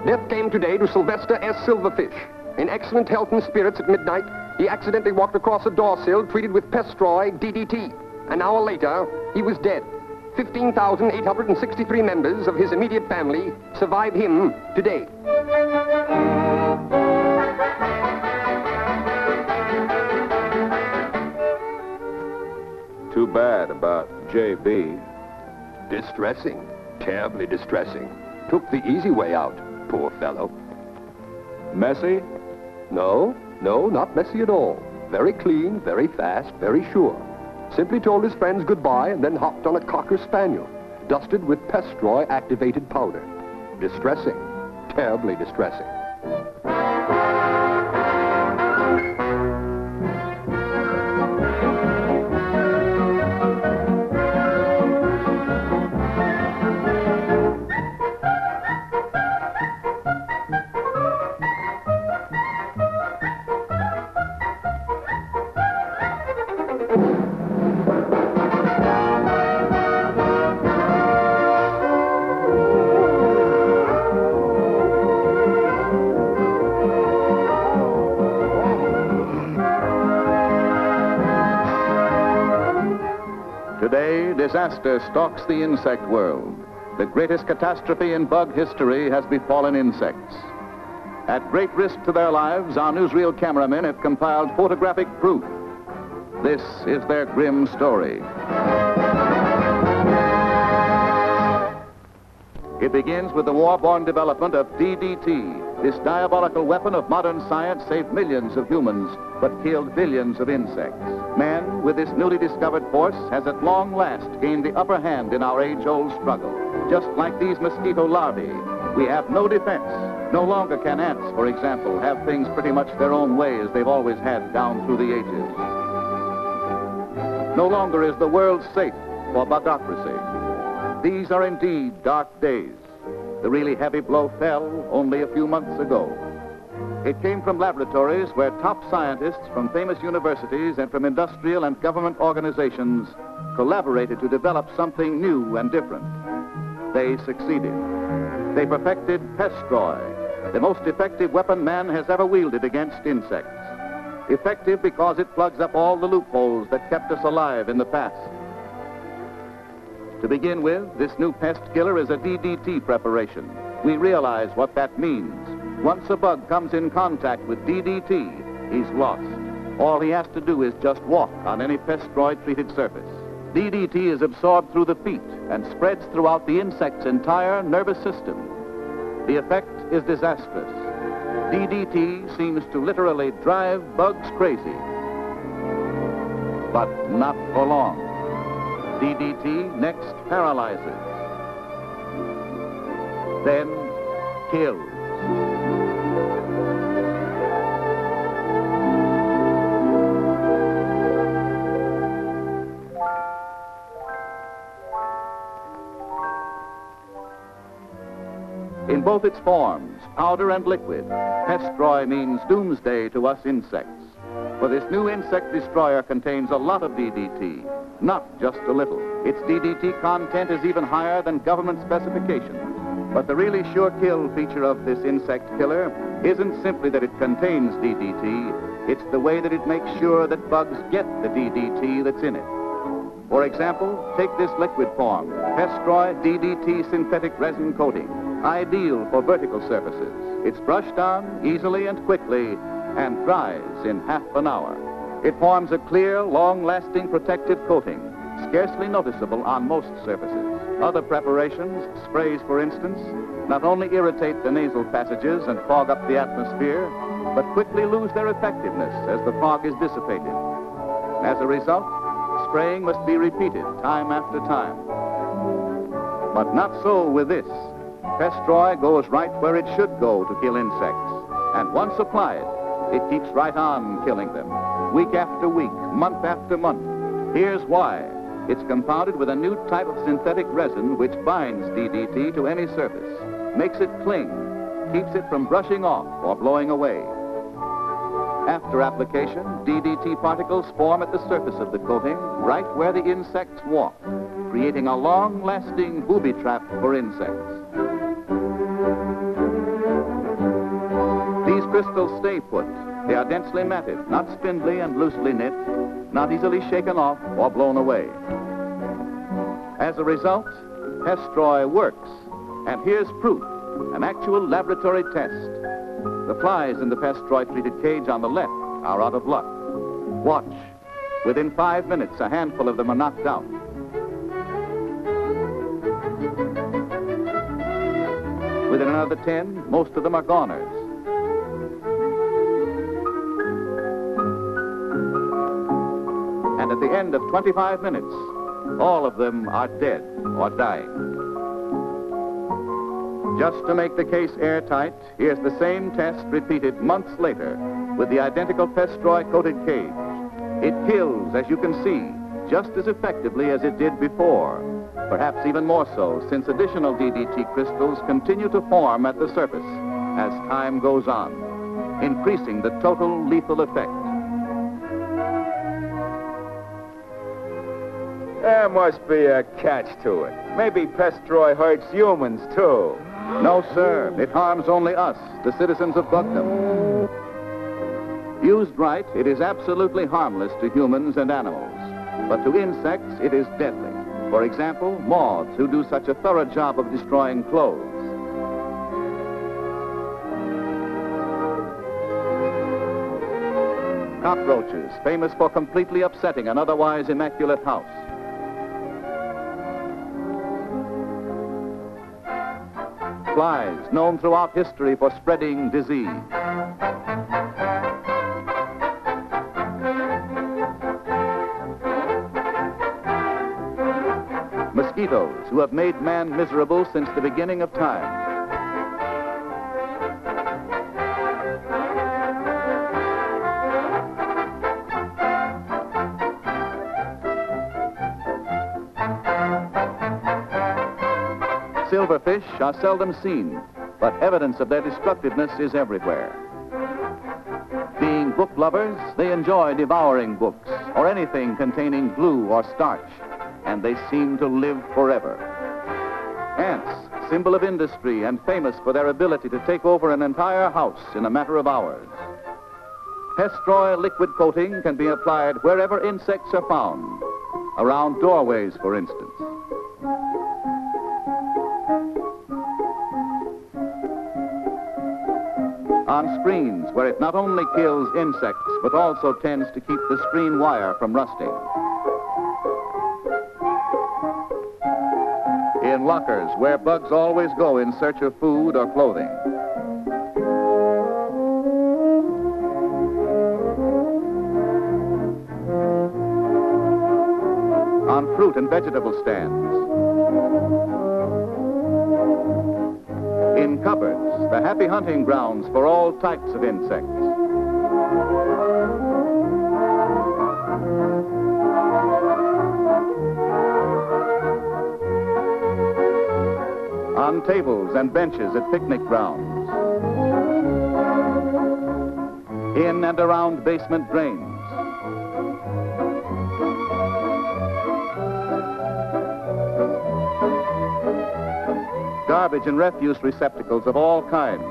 Death came today to Sylvester S. Silverfish. In excellent health and spirits at midnight, he accidentally walked across a door sill treated with pest-destroy DDT. An hour later, he was dead. 15,863 members of his immediate family survive him today. Too bad about J.B. Distressing. Terribly distressing. Took the easy way out, poor fellow. Messy? No, not messy at all. Very clean, very fast, very sure. Simply told his friends goodbye and then hopped on a Cocker Spaniel, dusted with pest-destroy activated powder. Distressing. Terribly distressing. Today, disaster stalks the insect world. The greatest catastrophe in bug history has befallen insects. At great risk to their lives, our newsreel cameramen have compiled photographic proof. This is their grim story. It begins with the war-born development of DDT. This diabolical weapon of modern science saved millions of humans, but killed billions of insects. Man, with this newly discovered force, has at long last gained the upper hand in our age-old struggle. Just like these mosquito larvae, we have no defense. No longer can ants, for example, have things pretty much their own way as they've always had down through the ages. No longer is the world safe for bugocracy. These are indeed dark days. The really heavy blow fell only a few months ago. It came from laboratories where top scientists from famous universities and from industrial and government organizations collaborated to develop something new and different. They succeeded. They perfected pest-destroy, the most effective weapon man has ever wielded against insects. Effective because it plugs up all the loopholes that kept us alive in the past. To begin with, this new pest killer is a DDT preparation. We realize what that means. Once a bug comes in contact with DDT, he's lost. All he has to do is just walk on any pest-destroy-treated surface. DDT is absorbed through the feet and spreads throughout the insect's entire nervous system. The effect is disastrous. DDT seems to literally drive bugs crazy. But not for long. DDT next paralyzes, then kills. In both its forms, powder and liquid, pest-destroy means doomsday to us insects. For this new insect destroyer contains a lot of DDT, not just a little. Its DDT content is even higher than government specifications. But the really sure kill feature of this insect killer isn't simply that it contains DDT, it's the way that it makes sure that bugs get the DDT that's in it. For example, take this liquid form, Pestroy DDT synthetic resin coating, ideal for vertical surfaces. It's brushed on easily and quickly and dries in half an hour. It forms a clear, long-lasting protective coating, scarcely noticeable on most surfaces. Other preparations, sprays for instance, not only irritate the nasal passages and fog up the atmosphere, but quickly lose their effectiveness as the fog is dissipated. As a result, spraying must be repeated time after time. But not so with this. Pestroy goes right where it should go to kill insects. And once applied, it keeps right on killing them, week after week, month after month. Here's why. It's compounded with a new type of synthetic resin which binds DDT to any surface, makes it cling, keeps it from brushing off or blowing away. After application, DDT particles form at the surface of the coating, right where the insects walk, creating a long-lasting booby trap for insects. These crystals stay put. They are densely matted, not spindly and loosely knit, not easily shaken off or blown away. As a result, Pestroy works. And here's proof, an actual laboratory test. The flies in the Pestroy-treated cage on the left are out of luck. Watch. Within 5 minutes, a handful of them are knocked out. Within another 10, most of them are goners. And at the end of 25 minutes, all of them are dead or dying. Just to make the case airtight, here's the same test repeated months later with the identical Pestroy-coated cage. It kills, as you can see, just as effectively as it did before, perhaps even more so, since additional DDT crystals continue to form at the surface as time goes on, increasing the total lethal effect. There must be a catch to it. Maybe Pestroy hurts humans, too. No, sir. It harms only us, the citizens of Bugdom. Used right, it is absolutely harmless to humans and animals. But to insects, it is deadly. For example, moths who do such a thorough job of destroying clothes. Cockroaches, famous for completely upsetting an otherwise immaculate house. Flies, known throughout history for spreading disease. Mosquitoes, who have made man miserable since the beginning of time. Silverfish are seldom seen, but evidence of their destructiveness is everywhere. Being book lovers, they enjoy devouring books or anything containing glue or starch, and they seem to live forever. Ants, symbol of industry and famous for their ability to take over an entire house in a matter of hours. Pestroy liquid coating can be applied wherever insects are found, around doorways, for instance. On screens, where it not only kills insects, but also tends to keep the screen wire from rusting. In lockers, where bugs always go in search of food or clothing. On fruit and vegetable stands. In cupboards, the happy hunting grounds for all types of insects. On tables and benches at picnic grounds. In and around basement drains. Garbage and refuse receptacles of all kinds.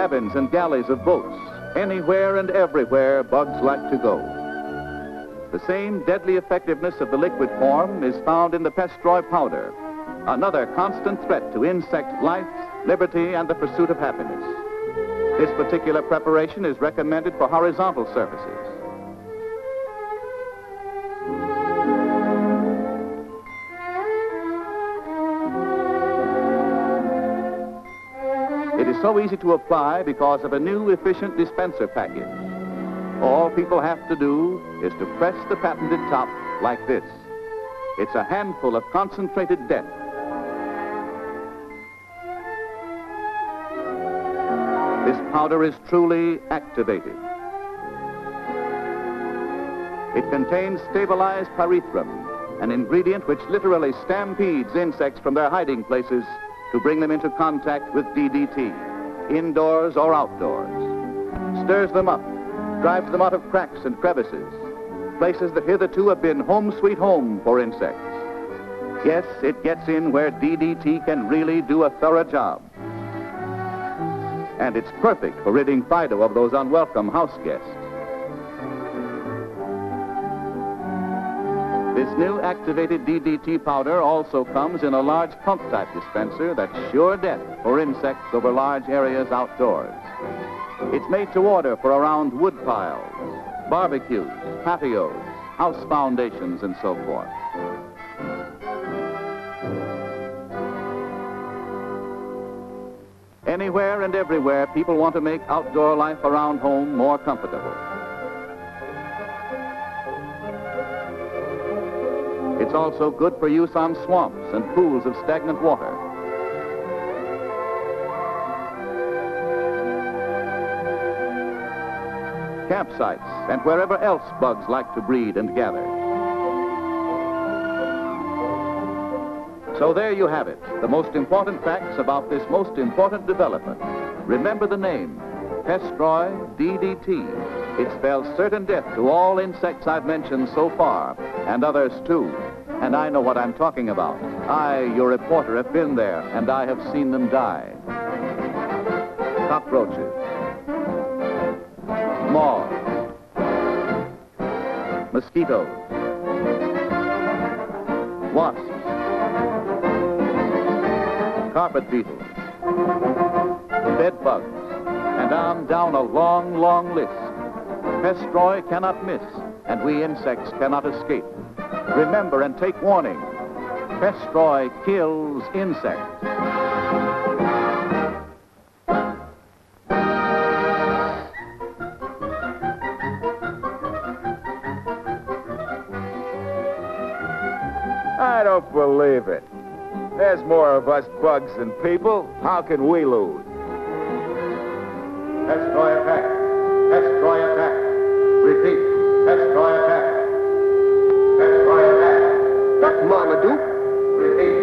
cabins and galleys of boats. Anywhere and everywhere bugs like to go. The same deadly effectiveness of the liquid form is found in the Pestroy powder, another constant threat to insect life, liberty, and the pursuit of happiness. This particular preparation is recommended for horizontal surfaces. It is so easy to apply because of a new efficient dispenser package. All people have to do is to press the patented top like this. It's a handful of concentrated death. This powder is truly activated. It contains stabilized pyrethrum, an ingredient which literally stampedes insects from their hiding places to bring them into contact with DDT, indoors or outdoors. Stirs them up, drives them out of cracks and crevices, places that hitherto have been home sweet home for insects. Yes, it gets in where DDT can really do a thorough job. And it's perfect for ridding Fido of those unwelcome house guests. This new activated DDT powder also comes in a large pump-type dispenser that's sure death for insects over large areas outdoors. It's made to order for around wood piles, barbecues, patios, house foundations, and so forth. Anywhere and everywhere, people want to make outdoor life around home more comfortable. It's also good for use on swamps and pools of stagnant water. Campsites and wherever else bugs like to breed and gather. So there you have it, the most important facts about this most important development. Remember the name, Pestroy DDT. It spells certain death to all insects I've mentioned so far, and others too. And I know what I'm talking about. I, your reporter, have been there, and I have seen them die. Cockroaches, moths, mosquitoes, wasps, carpet beetles, bed bugs, and on down a long, long list. Pestroy cannot miss, and we insects cannot escape. Remember and take warning. Pestroy kills insects. I don't believe it. There's more of us bugs than people. How can we lose? Pestroy attack. Pestroy attack. Repeat. Pestroy attack. Pestroy attack. That's Marmaduke. Repeat.